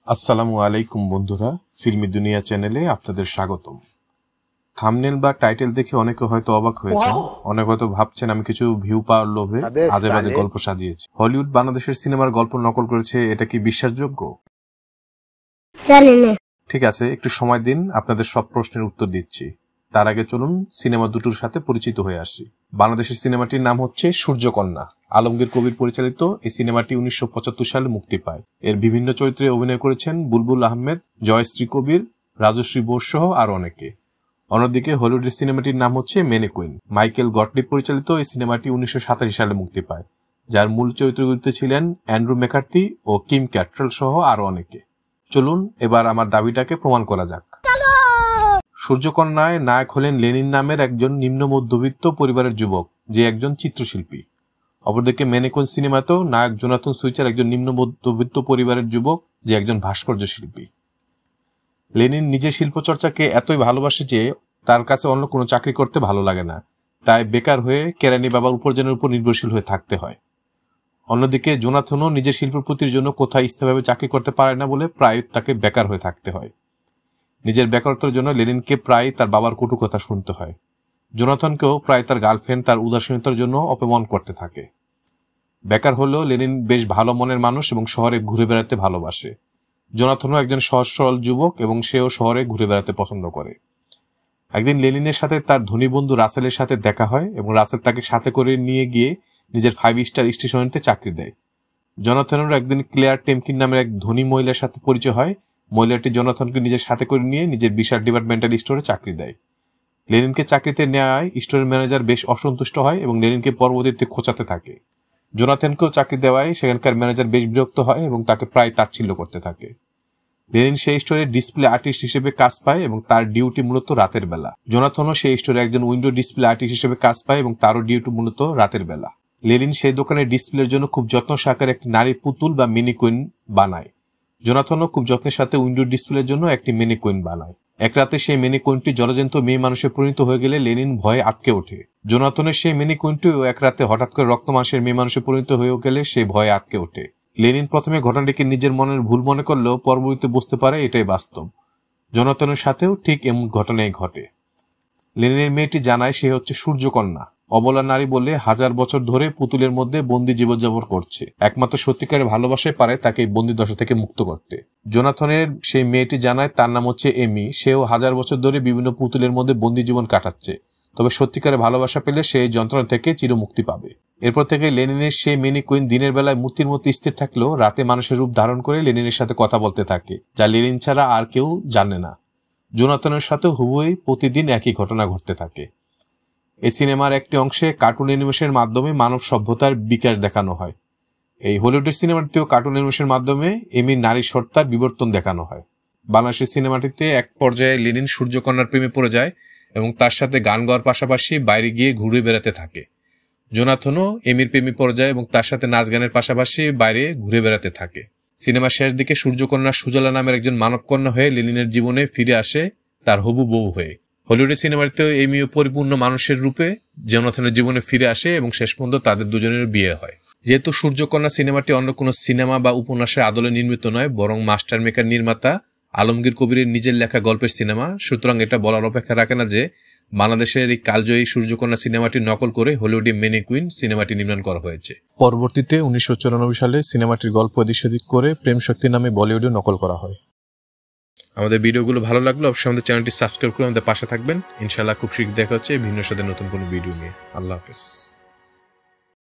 আসসালামু আলাইকুম বন্ধুরা, ফিল্মি দুনিয়া চ্যানেলে আপনাদের স্বাগতম। থাম্বনেল বা টাইটেল দেখে অনেকে হয়তো অবাক হয়েছেন, অনেকে হয়তো ভাবছেন আমি কিছু ভিউ পাওয়ার লোভে আজে বাজে গল্প সাজিয়েছি। হলিউড বাংলাদেশের সিনেমার গল্প নকল করেছে, এটা কি বিশ্বাসযোগ্য? ঠিক আছে, একটু সময় দিন, আপনাদের সব প্রশ্নের উত্তর দিচ্ছি। তার আগে চলুন সিনেমা দুটোর সাথে পরিচিত হয়ে আসি। বাংলাদেশের সিনেমাটির নাম হচ্ছে সূর্যকন্যা। আলমগীর কবির পরিচালিত এই সিনেমাটি 1975 সালে মুক্তি পায়। এর বিভিন্ন চরিত্রে অভিনয় করেছেন বুলবুল আহমেদ, জয়শ্রী কবির, রাজশ্রী বোস সহ আরো অনেকে। অন্যদিকে হলিউডের সিনেমাটির নাম হচ্ছে ম্যানিকুইন। মাইকেল গটলিব পরিচালিত এই সিনেমাটি 1987 সালে মুক্তি পায়, যার মূল চরিত্রগুলিতে ছিলেন অ্যান্ড্রু ম্যাকার্থি ও কিম ক্যাট্রেল সহ আরো অনেকে। চলুন এবার আমার দাবিটাকে প্রমাণ করা যাক। সূর্যকন্যায় নায়ক হলেন লেনিন নামের একজন নিম্ন মধ্যবিত্ত পরিবারের যুবক, যে একজন চিত্রশিল্পী। অপরদিকে ম্যানিকুইন সিনেমাতেও নায়ক জোনাথন সুইচার একজন নিম্ন মধ্যবিত্ত পরিবারের যুবক, যে একজন ভাস্কর্য শিল্পী। লেনিন নিজের শিল্পচর্চাকে এতই ভালোবাসে যে তার কাছে অন্য কোনো চাকরি করতে ভালো লাগে না, তাই বেকার হয়ে কেরানি বাবার উপার্জনের উপর নির্ভরশীল হয়ে থাকতে হয়। অন্যদিকে জোনাথনও নিজের শিল্পপ্রতির জন্য কোথায় স্থায়ীভাবে চাকরি করতে পারে না বলে প্রায় তাকে বেকার হয়ে থাকতে হয়। নিজের বেকারত্বের জন্য লেনিনকে প্রায় তার বাবার কটু কথা শুনতে হয়। জোনাথনকেও প্রায় তার গার্লফ্রেন্ড তার উদাসীনতার জন্য অপমান করতে থাকে। বেকার হলেও লেনিন বেশ ভালো মনের মানুষ এবং শহরে ঘুরে বেড়াতে ভালোবাসে। জোনাথনও একজন সহজ সরল যুবক এবং সেও শহরে ঘুরে বেড়াতে পছন্দ করে। একদিন লেনিনের সাথে তার ধনী বন্ধু রাসেলের সাথে দেখা হয় এবং রাসেল তাকে সাথে করে নিয়ে গিয়ে নিজের 5 স্টার স্টেশনতে চাকরি দেয়। জোনাথনেরও একদিন ক্লেয়ার টেমকিন নামের এক ধনী মহিলার সাথে পরিচয় হয়। মহিলাটি জোনাথনকে নিজের সাথে করে নিয়ে নিজের বিশাল ডিপার্টমেন্টাল স্টোরে চাকরি দেয়। লেনিনকে চাকরিতে নেওয়ায় স্টোরের ম্যানেজার বেশ অসন্তুষ্ট হয় এবং লেনিনকে পরবর্তীতে খোঁচাতে থাকে। জোনাথনকেও চাকরি দেওয়ায় সেখানকার ম্যানেজার বেশ বিরক্ত হয় এবং তাকে প্রায় তাচ্ছিল্য করতে থাকে। লেনিন সেই স্টোরে ডিসপ্লে আর্টিস্ট হিসেবে কাজ পায় এবং তার ডিউটি মূলত রাতের বেলা। জোনাথনও সেই স্টোরে একজন উইন্ডো ডিসপ্লে আর্টিস্ট হিসেবে কাজ পায় এবং তারও ডিউটি মূলত রাতের বেলা। লেনিন সেই দোকানের ডিসপ্লের জন্য খুব যত্ন সহকারে একটি নারী পুতুল বা মিনিকুইন বানায়। জোনাথনও খুব যত্নের সাথে উইন্ডো ডিসপ্লের জন্য একটি মিনিকুইন বানায়। এক রাতে সেই মিনিকুইনটি জলজন্ত মেয়ে মানুষে পরিণত হয়ে গেলে লেনিন ভয়ে আটকে ওঠে। জোনাথনের সেই মিনিকুইনটিও এক রাতে হঠাৎ করে রক্ত মাংসের মেয়ে মানুষে পরিণত হয়ে গেলে সে ভয়ে আটকে ওঠে। লেনিন প্রথমে ঘটনাটিকে নিজের মনের ভুল মনে করলেও পরবর্তীতে বুঝতে পারে এটাই বাস্তব। জোনাথনের সাথেও ঠিক এমন ঘটনাই ঘটে। লেনিনের মেয়েটি জানায় সে হচ্ছে সূর্যকন্যা। অবলা নারী বলে 1000 বছর ধরে পুতুলের মধ্যে বন্দি জীবনযাপন করছে। একমাত্র সত্যিকারের ভালোবাসায় পারে তাকে বন্দি দশা থেকে মুক্ত করতে। জোনাথনের সেই মেয়েটি জানায় তার নাম হচ্ছে এমি। সেও 1000 বছর ধরে বিভিন্ন পুতুলের মধ্যে বন্দি জীবন কাটাচ্ছে, তবে সত্যিকারের ভালোবাসা পেলে সেই যন্ত্রণা থেকে চিরমুক্তি পাবে। এরপর থেকে লেনিনের সেই মিনিকুইন দিনের বেলায় মূর্তির মতো স্থির থাকলেও রাতে মানুষের রূপ ধারণ করে লেনিনের সাথে কথা বলতে থাকে, যা লেনিন ছাড়া আর কেউ জানে না। জোনাথনের সাথে হুবহুই প্রতিদিন একই ঘটনা ঘটতে থাকে। এই সিনেমার একটি অংশে কার্টুন অ্যানিমেশনের মাধ্যমে মানব সভ্যতার বিকাশ দেখানো হয়। এই হলিউডের সিনেমাটিতেও কার্টুন অ্যানিমেশনের মাধ্যমে এমির নারী সত্তার বিবর্তন দেখানো হয়। বাংলাদেশের সিনেমাটিতে এক পর্যায়ে লেনিন সূর্যকন্যার প্রেমে পড়ে যায় এবং তার সাথে গান গাওয়ার পাশাপাশি বাইরে গিয়ে ঘুরে বেড়াতে থাকে। জোনাথনও এমির প্রেমে পড়ে যায় এবং তার সাথে নাচ গানের পাশাপাশি বাইরে ঘুরে বেড়াতে থাকে। সিনেমার শেষ দিকে সূর্যকন্যা সুজলা নামের একজন মানবকন্যা হয়ে লেনিনের জীবনে ফিরে আসে তার হবু বউ হয়ে। হলিউডের সিনেমাটিতেও এমিও পরিপূর্ণ মানুষের রূপে জোনাথনের জীবনে ফিরে আসে এবং শেষ পর্যন্ত তাদের দুজনের বিয়ে হয়। যেহেতু সূর্যকন্যা সিনেমাটি অন্য কোনো সিনেমা বা উপন্যাসের আদলে নির্মিত নয়, বরং মাস্টার মেকার নির্মাতা আলমগীর কবিরের নিজের লেখা গল্পের সিনেমা, সুতরাং এটা বলার অপেক্ষা রাখে না যে বাংলাদেশের এই কালজয়ী সূর্যকন্যা সিনেমাটি নকল করে হলিউডে ম্যানিকুইন সিনেমাটি নির্মাণ করা হয়েছে। পরবর্তীতে 1994 সালে সিনেমাটির গল্প এদিক সেদিক করে প্রেম শক্তি নামে বলিউডে নকল করা হয়। আমাদের ভিডিওগুলো ভালো লাগলে অবশ্যই আমাদের চ্যানেলটি সাবস্ক্রাইব করে আমাদের পাশে থাকবেন। ইনশাআল্লাহ খুব শীঘ্রই দেখা হচ্ছে ভিন্ন সাথে নতুন কোনো ভিডিও নিয়ে। আল্লাহ হাফেজ।